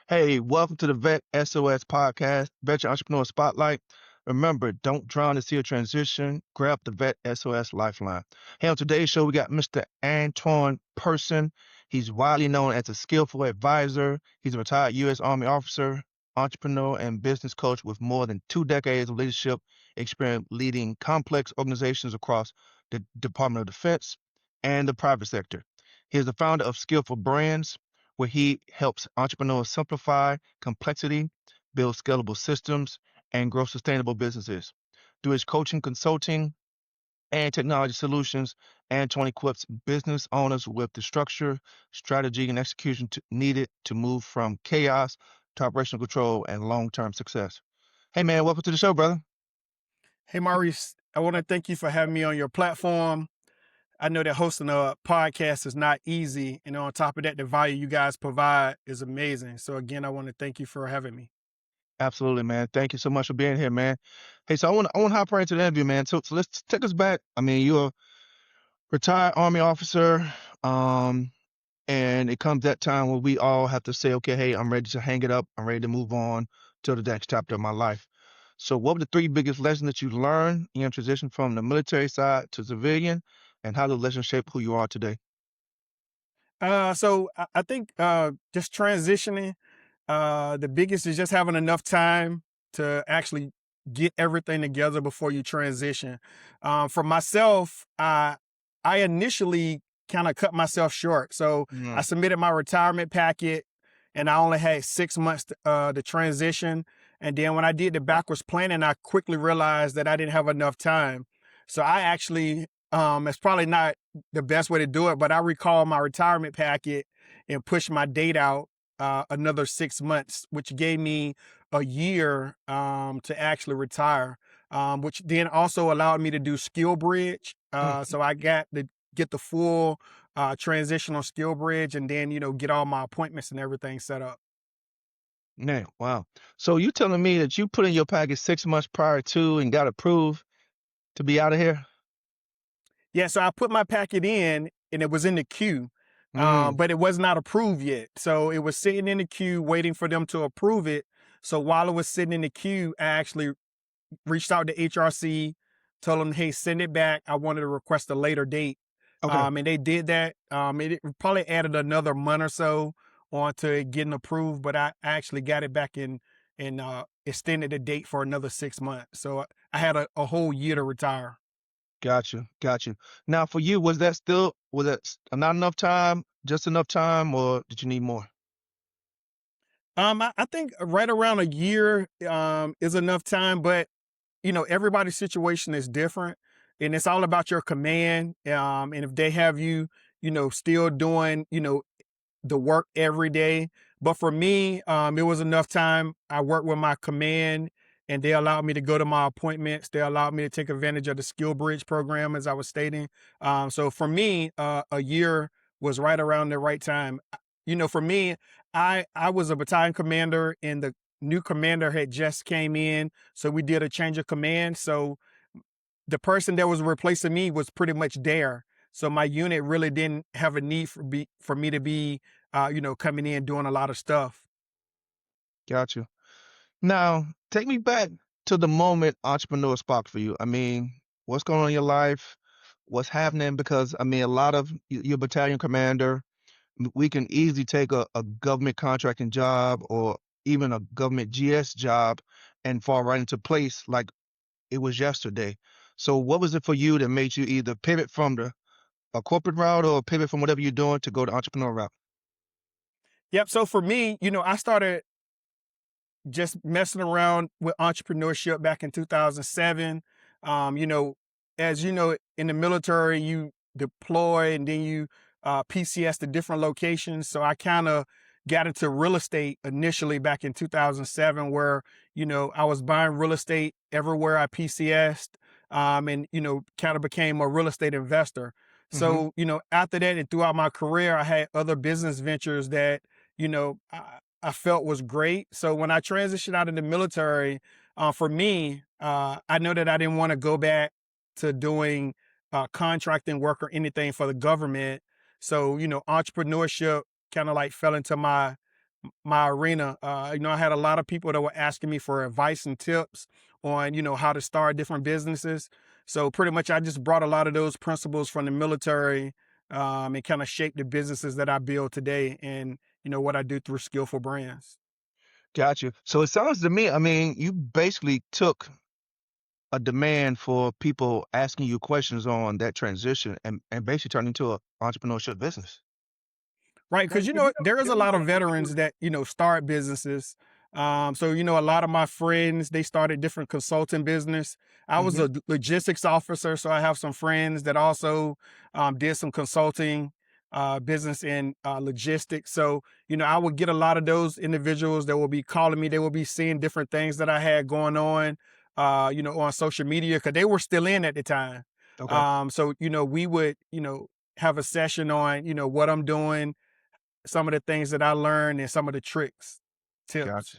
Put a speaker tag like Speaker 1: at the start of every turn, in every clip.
Speaker 1: Hey, welcome to the Vet S.O.S podcast, Veteran Entrepreneur Spotlight. Remember, don't drown to see a transition. Grab the Vet S.O.S Lifeline. Hey, on today's show, we got Mr. Antwon Person. He's widely known as a skillful advisor. He's a retired U.S. Army officer, entrepreneur, and business coach with more than 2 decades of leadership experience leading complex organizations across the Department of Defense and the private sector. He is the founder of Skillful Brands, where he helps entrepreneurs simplify complexity, build scalable systems, and grow sustainable businesses. Through his coaching, consulting, and technology solutions, Antoine equips business owners with the structure, strategy, and execution needed to move from chaos to operational control and long-term success. Hey, man, welcome to the show, brother.
Speaker 2: Hey, Maurice, I want to thank you for having me on your platform. I know that hosting a podcast is not easy. And on top of that, the value you guys provide is amazing. So again, I want to thank you for having me.
Speaker 1: Absolutely, man. Thank you so much for being here, man. Hey, so I want to hop right into the interview, man. So let's take us back. I mean, you're a retired Army officer. Um, And it comes that time where we all have to say, okay, hey, I'm ready to hang it up. I'm ready to move on to the next chapter of my life. So, what were the three biggest lessons that you learned in your transition from the military side to civilian, and how did the lesson shape who you are today?
Speaker 2: So I think just transitioning, the biggest is just having enough time to actually get everything together before you transition. For myself, I initially kind of cut myself short. So I
Speaker 1: Mm,
Speaker 2: submitted my retirement packet and I only had 6 months to transition. And then when I did the backwards planning, I quickly realized that I didn't have enough time. So I actually, it's probably not the best way to do it, but I recall my retirement packet and pushed my date out another 6 months, which gave me a year to actually retire, which then also allowed me to do SkillBridge.
Speaker 1: mm.
Speaker 2: So I got to get the full transition on SkillBridge and then, get all my appointments and everything set up.
Speaker 1: Yeah, wow. So you telling me that you put in your package 6 months prior to and got approved to be out of here?
Speaker 2: Yeah, so I put my packet in and it was in the queue,
Speaker 1: Mm,
Speaker 2: but it was not approved yet. So it was sitting in the queue waiting for them to approve it. So while it was sitting in the queue, I actually reached out to HRC, told them, hey, send it back. I wanted to request a later date.
Speaker 1: okay,
Speaker 2: And they did that. It probably added another month or so onto it getting approved, but I actually got it back in and extended the date for another 6 months. So I had a whole year to retire.
Speaker 1: got you, got you. Now, for you, was that not enough time, just enough time, or did you need more?
Speaker 2: I think right around a year is enough time, but everybody's situation is different, and it's all about your command. And if they have you, still doing, the work every day. But for me, it was enough time. I worked with my command and they allowed me to go to my appointments. They allowed me to take advantage of the Skill Bridge program, as I was stating. So for me, a year was right around the right time. For me, I was a battalion commander and the new commander had just came in. So we did a change of command. So the person that was replacing me was pretty much there. So my unit really didn't have a need for me to be, coming in doing a lot of stuff.
Speaker 1: Got you. Now, take me back to the moment entrepreneur sparked for you. I mean, what's going on in your life? What's happening? Because I mean, a lot of your battalion commander, we can easily take a government contracting job or even a government GS job and fall right into place like it was yesterday. So, what was it for you that made you either pivot from the a corporate route or pivot from whatever you're doing to go the entrepreneur route?
Speaker 2: Yep. So for me, I started just messing around with entrepreneurship back in 2007. Um, you know, as you know, in the military, you deploy and then you PCS to different locations. So I kind of got into real estate initially back in 2007, where, I was buying real estate everywhere I PCSed, and, kind of became a real estate investor.
Speaker 1: Hmm.
Speaker 2: So, after that and throughout my career, I had other business ventures that, I felt was great. So when I transitioned out of the military, for me, I know that I didn't want to go back to doing contracting work or anything for the government. So, entrepreneurship kind of like fell into my arena. I had a lot of people that were asking me for advice and tips on, how to start different businesses. So pretty much I just brought a lot of those principles from the military, and kind of shaped the businesses that I build today and, what I do through Skillful Brands.
Speaker 1: Got you. So it sounds to me, I mean, you basically took a demand for people asking you questions on that transition and basically turned into a entrepreneurship business.
Speaker 2: Right, because there is a lot of veterans that start businesses. So a lot of my friends, they started different consulting business. I was
Speaker 1: Hmm.
Speaker 2: a logistics officer, so I have some friends that also did some consulting business in logistics. So I would get a lot of those individuals that will be calling me. They will be seeing different things that I had going on, on social media because they were still in at the time.
Speaker 1: Okay.
Speaker 2: So we would have a session on what I'm doing, some of the things that I learned, and some of the tricks, tips.
Speaker 1: Gotcha.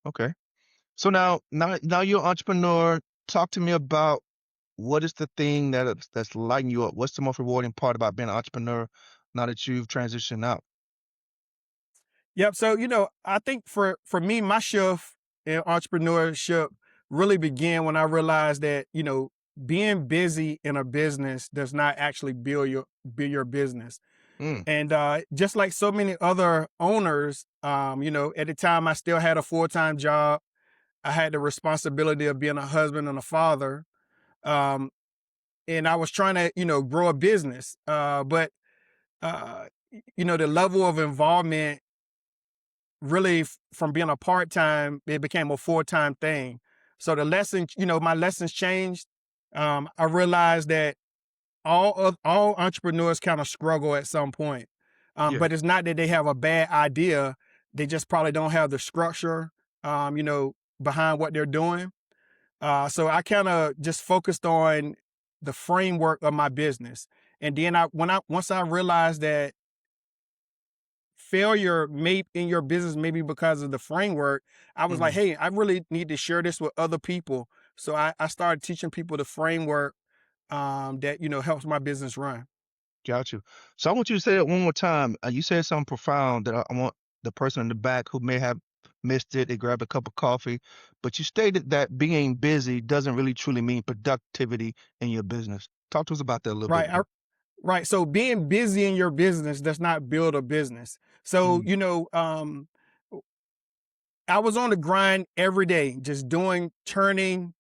Speaker 1: Okay. So now you're an entrepreneur. Talk to me about what is the thing that's lighting you up? What's the most rewarding part about being an entrepreneur now that you've transitioned out?
Speaker 2: Yep. So, I think for me, my shift in entrepreneurship really began when I realized that, being busy in a business does not actually build your business.
Speaker 1: Mm,
Speaker 2: And just like so many other owners, at the time I still had a full-time job. I had the responsibility of being a husband and a father. Um, and I was trying to, grow a business. But the level of involvement really from being a part-time, it became a full-time thing. So the lessons, my lessons changed. I realized that all entrepreneurs kind of struggle at some point.
Speaker 1: yeah,
Speaker 2: But it's not that they have a bad idea. They just probably don't have the structure, behind what they're doing. So I kind of just focused on the framework of my business. And then once I realized that failure may in your business maybe because of the framework, I was like,
Speaker 1: mhm,
Speaker 2: hey, I really need to share this with other people. So I started teaching people the framework that helps my business run.
Speaker 1: got you. So I want you to say it one more time. You said something profound that I want the person in the back who may have missed it, they grabbed a cup of coffee, but you stated that being busy doesn't really truly mean productivity in your business. Talk to us about that a little bit
Speaker 2: Right.
Speaker 1: more.
Speaker 2: Right. So being busy in your business does not build a business. So,
Speaker 1: Mm,
Speaker 2: I was on the grind every day, just doing turning,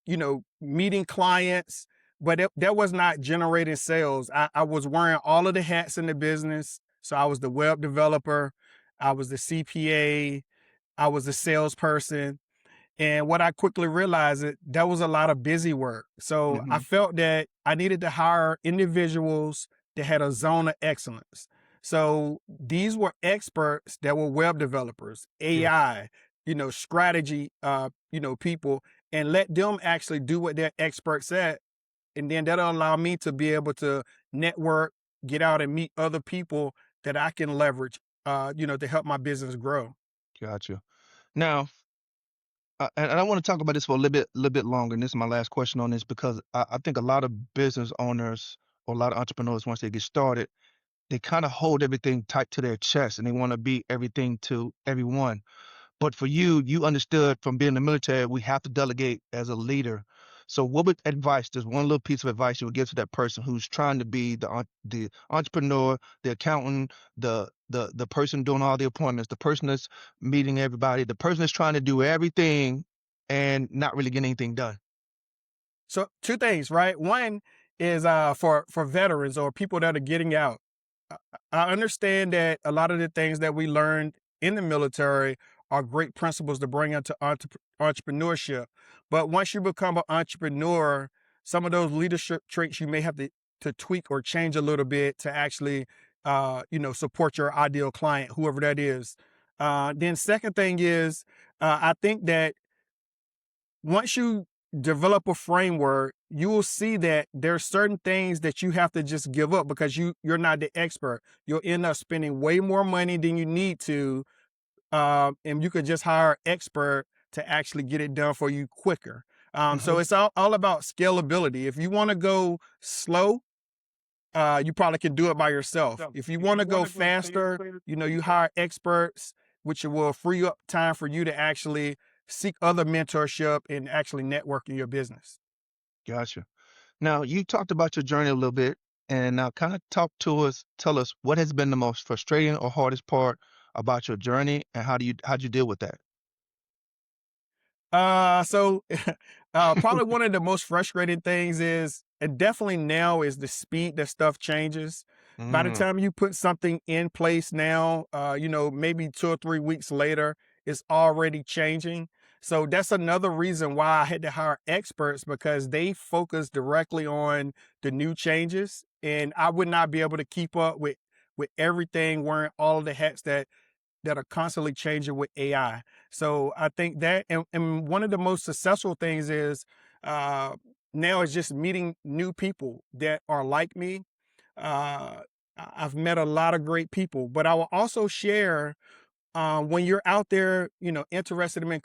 Speaker 2: meeting clients, but that was not generating sales. I was wearing all of the hats in the business. So I was the web developer, I was the CPA, I was the salesperson. And what I quickly realized that was a lot of busy work. So I
Speaker 1: mhm,
Speaker 2: felt that I needed to hire individuals that had a zone of excellence. So these were experts that were web developers,
Speaker 1: yeah,
Speaker 2: AI, strategy, people, and let them actually do what their experts at. And then that'll allow me to be able to network, get out and meet other people that I can leverage, to help my business grow.
Speaker 1: got you. Now, and I want to talk about this for a little bit longer. And this is my last question on this because I think a lot of business owners or a lot of entrepreneurs, once they get started, they kind of hold everything tight to their chest and they want to be everything to everyone. But for you, you understood from being in the military, we have to delegate as a leader. So what would advice, there's one little piece of advice you would give to that person who's trying to be the entrepreneur, the accountant, the person doing all the appointments, the person that's meeting everybody, the person that's trying to do everything and not really getting anything done.
Speaker 2: So two things, right? One is for veterans or people that are getting out. I I understand that a lot of the things that we learned in the military are great principles to bring into entrepreneurship. But once you become an entrepreneur, some of those leadership traits you may have to tweak or change a little bit to actually support your ideal client, whoever that is. Then second thing is I think that once you develop a framework, you will see that there's certain things that you have to just give up because you're not the expert. You'll end up spending way more money than you need to, and you could just hire an expert to actually get it done for you quicker. So
Speaker 1: Hmm.
Speaker 2: it's all about scalability. If you want to go slow, you probably can do it by yourself. If you want to go faster, you hire experts which will free up time for you to actually seek other mentorship and actually network in your business.
Speaker 1: Gotcha. Now, you talked about your journey a little bit, and now kind of talk to us, tell us what has been the most frustrating or hardest part about your journey, and how'd you deal with that?
Speaker 2: So probably one of the most frustrating things is, and definitely now, is the speed that stuff changes. By the
Speaker 1: Mm,
Speaker 2: time you put something in place now, maybe 2 or 3 weeks later, it's already changing. So that's another reason why I had to hire experts, because they focus directly on the new changes, and I would not be able to keep up with everything, wearing all of the hats that are constantly changing with AI. So I think that, and one of the most successful things is, uh, now is just meeting new people that are like me. I've met a lot of great people, but I will also share, when you're out there, interested in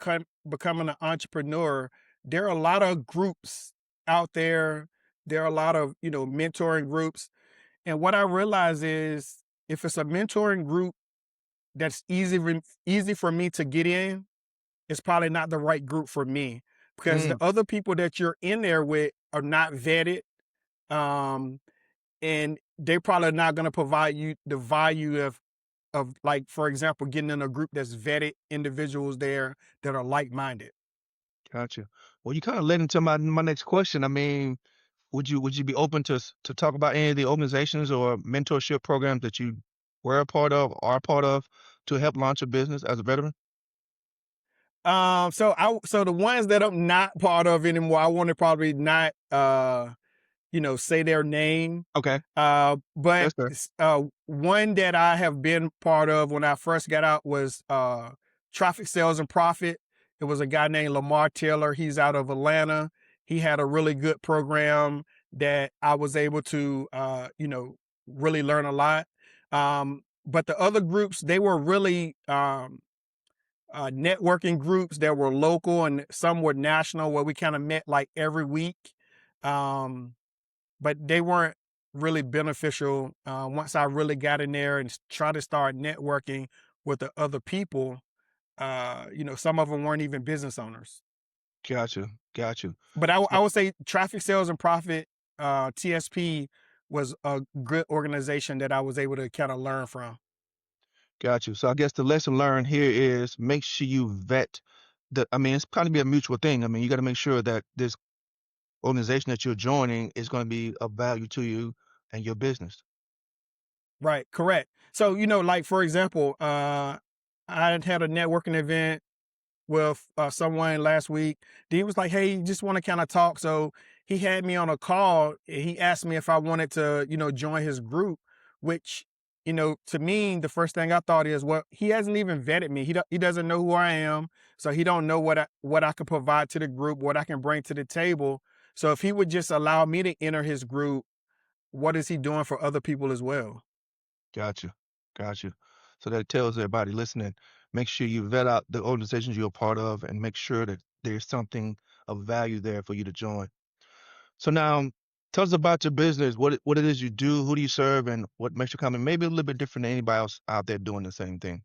Speaker 2: becoming an entrepreneur, there are a lot of groups out there. There are a lot of, mentoring groups. And what I realize is, if it's a mentoring group that's easy for me to get in, it's probably not the right group for me, because the
Speaker 1: mm,
Speaker 2: other people that you're in there with are not vetted, um, and they're probably not going to provide you the value of, like, for example, getting in a group that's vetted individuals there that are like minded.
Speaker 1: gotcha. Well, you kind of led into my next question. I mean, would you be open to talk about any of the organizations or mentorship programs that you were a part of, are a part of, to help launch a business as a veteran?
Speaker 2: So the ones that I'm not part of anymore, I want to probably not say their name.
Speaker 1: Okay,
Speaker 2: But
Speaker 1: that's fair.
Speaker 2: one that I have been part of when I first got out was Traffic Sales and Profit. It was a guy named Lamar Taylor. He's out of Atlanta. He had a really good program that I was able to, really learn a lot. But the other groups, they were really networking groups that were local, and some were national, where we kind of met like every week. Um, but they weren't really beneficial. Once I really got in there and tried to start networking with the other people, some of them weren't even business owners.
Speaker 1: Gotcha, gotcha.
Speaker 2: But I
Speaker 1: So,
Speaker 2: would say Traffic Sales and Profit, TSP, was a good organization that I was able to kind of learn from.
Speaker 1: got you. So I guess the lesson learned here is make sure you vet I mean, it's kind of be a mutual thing. I mean, you got to make sure that this organization that you're joining is going to be of value to you and your business.
Speaker 2: Right, correct. So, like, for example, I had a networking event with someone last week. He was like, "Hey, just want to kind of talk." So he had me on a call, and he asked me if I wanted to, join his group. Which, to me, the first thing I thought is, well, he hasn't even vetted me. He doesn't know who I am, so he don't know what I could provide to the group, what I can bring to the table. So if he would just allow me to enter his group, what is he doing for other people as well?
Speaker 1: Gotcha, gotcha. So that tells everybody listening, make sure you vet out the organizations you're a part of and make sure that there's something of value there for you to join. So now, tell us about your business. What it is you do, who do you serve, and what makes your company maybe a little bit different than anybody else out there doing the same thing.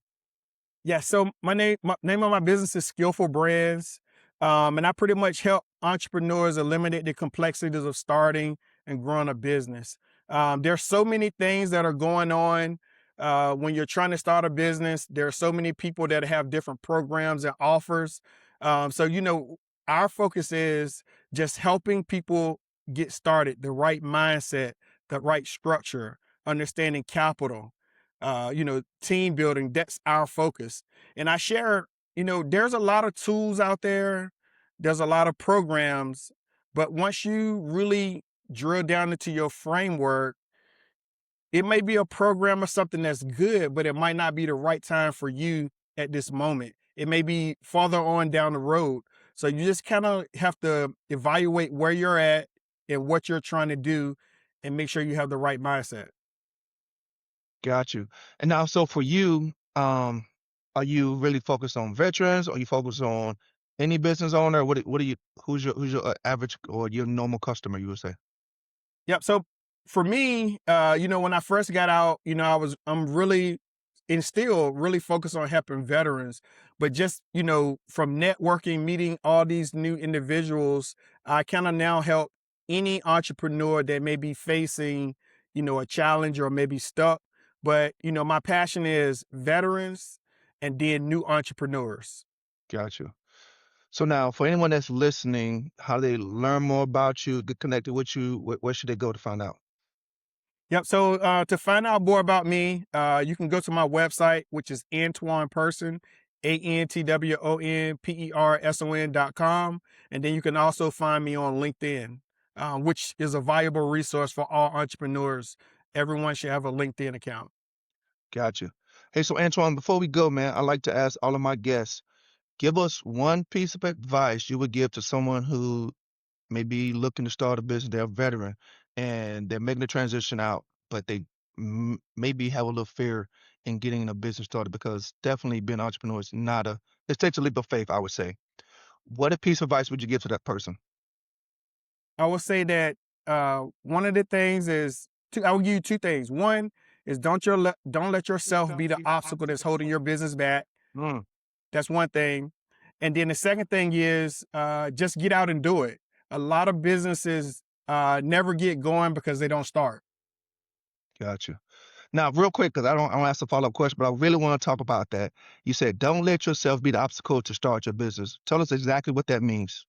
Speaker 2: Yeah, so my name of my business is Skillful Brands, and I pretty much help entrepreneurs eliminate the complexities of starting and growing a business. There's so many things that are going on when you're trying to start a business. There are so many people that have different programs and offers. So our focus is just helping people get started, the right mindset, the right structure, understanding capital, team building. That's our focus. And I share, there's a lot of tools out there, there's a lot of programs, but once you really drill down into your framework, it may be a program or something that's good, but it might not be the right time for you at this moment. It may be farther on down the road. So you just kind of have to evaluate where you're at and what you're trying to do, and make sure you have the right mindset.
Speaker 1: Got you. And now, so for you, are you really focused on veterans, or you focus on any business owner? What do you, who's your average or your normal customer, you would say?
Speaker 2: Yep. So for me, when I first got out, I'm really and still really focus on helping veterans. But just, from networking, meeting all these new individuals, I kind of now help any entrepreneur that may be facing, a challenge or maybe stuck. But, my passion is veterans and then new entrepreneurs.
Speaker 1: Got you. So now, for anyone that's listening, how do they learn more about you, get connected with you? Where should they go to find out?
Speaker 2: Yep. So to find out more about me, you can go to my website, which is Antwon Person, ANTWONPERSON.com. And then you can also find me on LinkedIn, which is a valuable resource for all entrepreneurs. Everyone should have a LinkedIn account.
Speaker 1: Got you. Hey, so Antoine, before we go, man, I like to ask all of my guests, give us one piece of advice you would give to someone who may be looking to start a business. They're a veteran and they're making the transition out, but they maybe have a little fear in getting a business started because definitely being an entrepreneur is not it takes a leap of faith, I would say. What a piece of advice would you give to that person?
Speaker 2: I would say that one of the things is I will give you two things. One is don't let yourself be the obstacle that's holding your business back.
Speaker 1: Mm,
Speaker 2: That's one thing. And then the second thing is just get out and do it. A lot of businesses never get going because they don't start.
Speaker 1: got you. Now, real quick, because I don't ask a follow-up question, but I really want to talk about that. You said, don't let yourself be the obstacle to start your business. Tell us exactly what that means.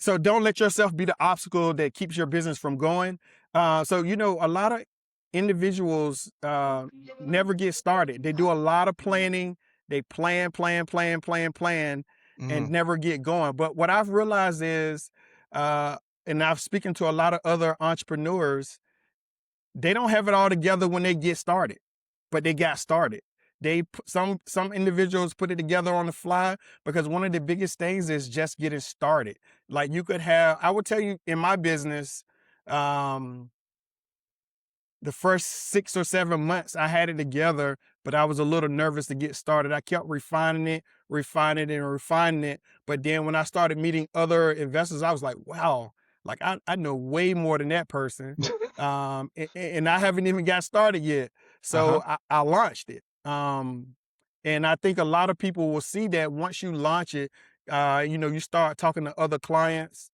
Speaker 2: So don't let yourself be the obstacle that keeps your business from going. A lot of individuals never get started. They do a lot of planning. They plan, and
Speaker 1: Mm,
Speaker 2: never get going. But what I've realized is, and I've spoken to a lot of other entrepreneurs, they don't have it all together when they get started, but they got started. Some individuals put it together on the fly because one of the biggest things is just getting started. Like I would tell you in my business, um, the first 6 or 7 months I had it together, but I was a little nervous to get started. I kept refining it, and refining it. But then when I started meeting other investors, I was like, wow, like I know way more than that person. And I haven't even got started yet.
Speaker 1: uh-huh.
Speaker 2: So I launched it. And I think a lot of people will see that once you launch it, you start talking to other clients,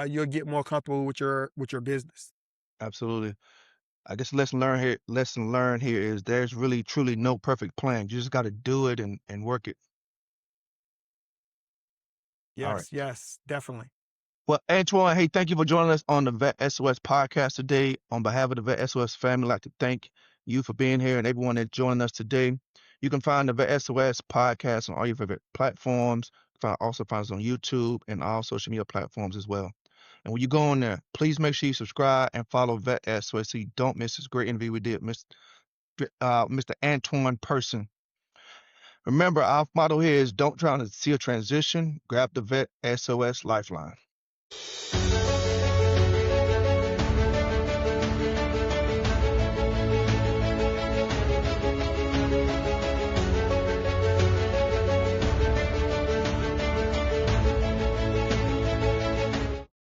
Speaker 2: you'll get more comfortable with your business.
Speaker 1: Absolutely. I guess lesson learned here is there's really truly no perfect plan. You just got to do it and work it. All right.
Speaker 2: Yes, yes, definitely.
Speaker 1: Well, Antoine, hey, thank you for joining us on the Vet SOS podcast today. On behalf of the Vet SOS family, I'd like to thank you for being here and everyone that joined us today. You can find the Vet SOS podcast on all your favorite platforms. Also find us on YouTube and all social media platforms as well. And when you go on there, please make sure you subscribe and follow Vet SOS so you don't miss this great interview we did with Mr. Antwon Person. Remember, our motto here is don't drown to see a transition. Grab the Vet SOS Lifeline.